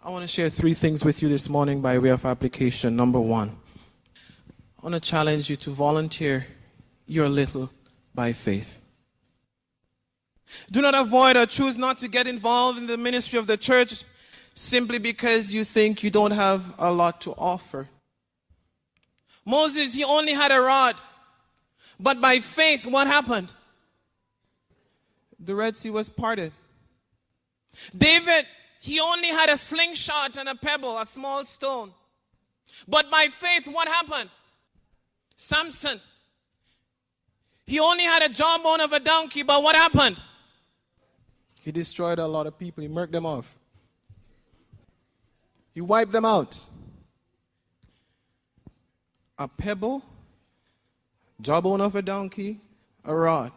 I want to share 3 things with you this morning by way of application. Number 1, I want to challenge you to volunteer your little by faith. Do not avoid or choose not to get involved in the ministry of the church simply because you think you don't have a lot to offer. Moses, he only had a rod. But by faith, what happened? The Red Sea was parted. David, he only had a slingshot and a pebble, a small stone. But by faith, what happened? Samson, he only had a jawbone of a donkey, but what happened? He destroyed a lot of people. He murked them off. He wiped them out. A pebble, jawbone of a donkey, a rod.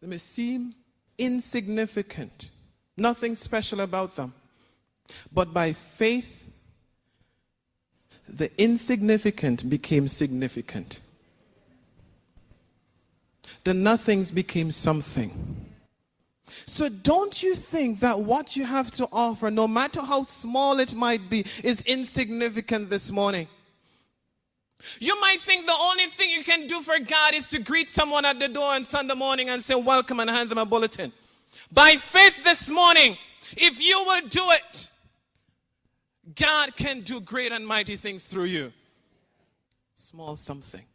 They may seem insignificant, nothing special about them. But by faith, the insignificant became significant. The nothings became something. So don't you think that what you have to offer, no matter how small it might be, is insignificant this morning? You might think the only thing you can do for God is to greet someone at the door on Sunday morning and say welcome and hand them a bulletin. By faith this morning, if you will do it, God can do great and mighty things through you. Small something.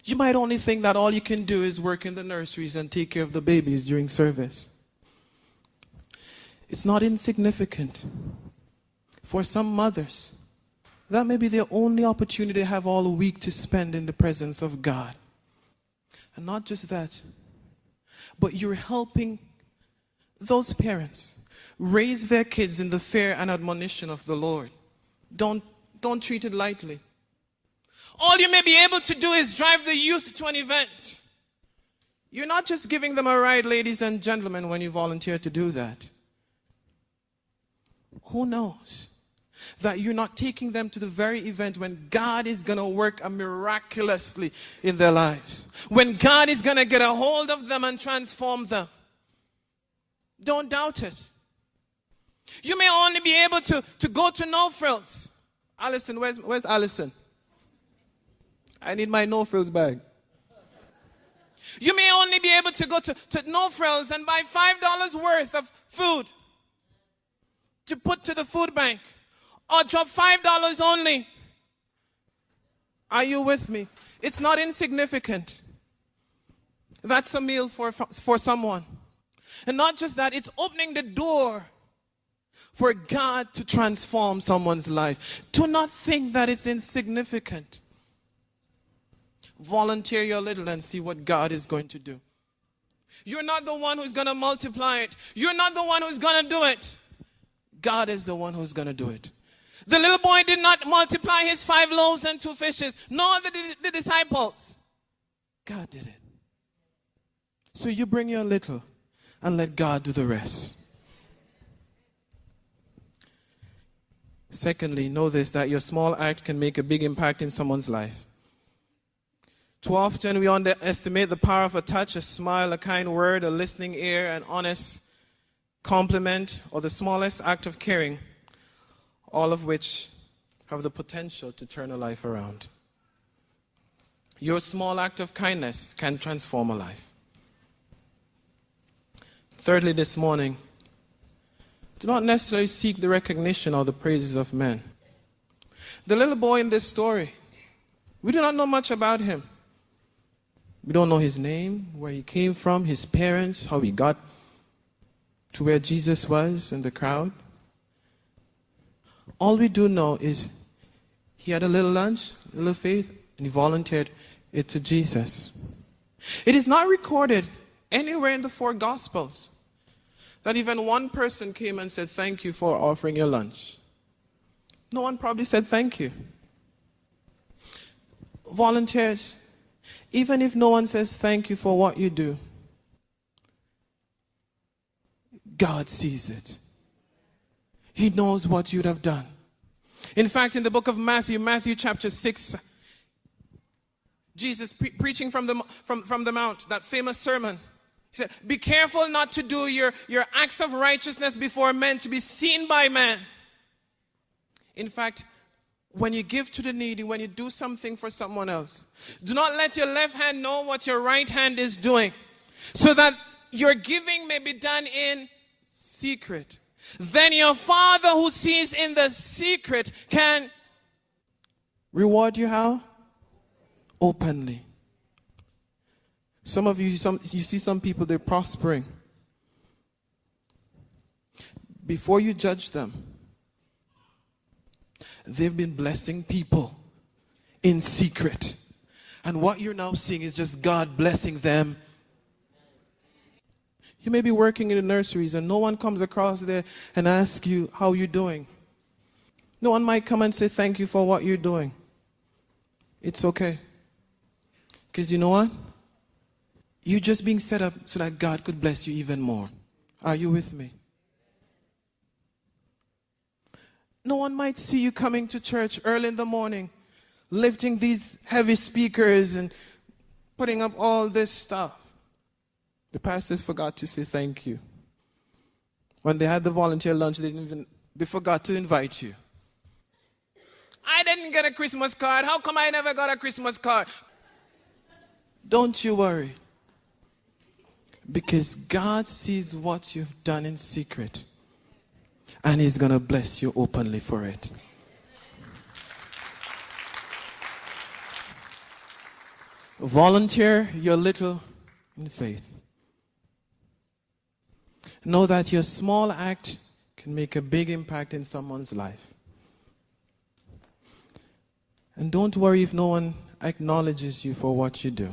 You might only think that all you can do is work in the nurseries and take care of the babies during service. It's not insignificant. For some mothers, that may be their only opportunity they have all week to spend in the presence of God. And not just that, but you're helping those parents raise their kids in the fear and admonition of the Lord. Don't treat it lightly. All you may be able to do is drive the youth to an event. You're not just giving them a ride, ladies and gentlemen, when you volunteer to do that. Who knows that you're not taking them to the very event when God is going to work miraculously in their lives, when God is going to get a hold of them and transform them. Don't doubt it. You may only be able to go to No Frills. Allison, where's Allison? I need my No Frills bag. You may only be able to go to No Frills and buy $5 worth of food to put to the food bank, or drop $5 only. Are you with me? It's not insignificant. That's a meal for someone. And not just that, it's opening the door for God to transform someone's life. Do not think that it's insignificant. Volunteer your little and see what God is going to do. You're not the one who's going to multiply it. You're not the one who's going to do it. God is the one who's going to do it. The little boy did not multiply his 5 loaves and 2 fishes, nor the disciples. God did it. So you bring your little and let God do the rest. Secondly, know this, that your small act can make a big impact in someone's life. Too often we underestimate the power of a touch, a smile, a kind word, a listening ear, an honest compliment, or the smallest act of caring, all of which have the potential to turn a life around. Your small act of kindness can transform a life. Thirdly, this morning, do not necessarily seek the recognition or the praises of men. The little boy in this story, we do not know much about him. We don't know his name, where he came from, his parents, how he got to where Jesus was in the crowd. All we do know is he had a little lunch, a little faith, and he volunteered it to Jesus. It is not recorded anywhere in the 4 Gospels that even one person came and said, thank you for offering your lunch. No one probably said thank you. Volunteers, even if no one says thank you for what you do, God sees it. He knows what you'd have done. In fact, in the book of Matthew chapter 6, Jesus preaching from the Mount, that famous sermon, He said, be careful not to do your acts of righteousness before men to be seen by men. In fact, when you give to the needy, when you do something for someone else, do not let your left hand know what your right hand is doing, so that your giving may be done in secret. Then your Father who sees in the secret can reward you how? Openly. Some of you, you see some people, they're prospering. Before you judge them, they've been blessing people in secret. And what you're now seeing is just God blessing them. You may be working in the nurseries and no one comes across there and asks you how you're doing. No one might come and say thank you for what you're doing. It's okay. Because you know what? You're just being set up so that God could bless you even more. Are you with me? No one might see you coming to church early in the morning, lifting these heavy speakers and putting up all this stuff. The pastors forgot to say thank you. When they had the volunteer lunch, they forgot to invite you. I didn't get a Christmas card. How come I never got a Christmas card? Don't you worry. Because God sees what you've done in secret. And He's going to bless you openly for it. Volunteer your little in faith. Know that your small act can make a big impact in someone's life. And don't worry if no one acknowledges you for what you do.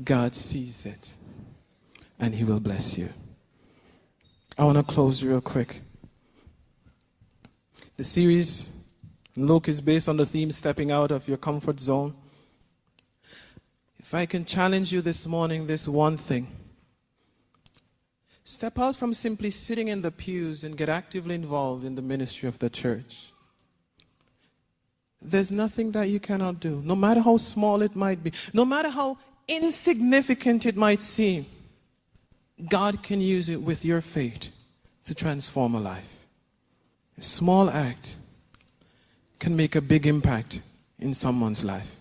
God sees it. And He will bless you. I want to close real quick. The series, Luke, is based on the theme, stepping out of your comfort zone. If I can challenge you this morning, this one thing. Step out from simply sitting in the pews and get actively involved in the ministry of the church. There's nothing that you cannot do, no matter how small it might be, no matter how insignificant it might seem. God can use it with your faith to transform a life. A small act can make a big impact in someone's life.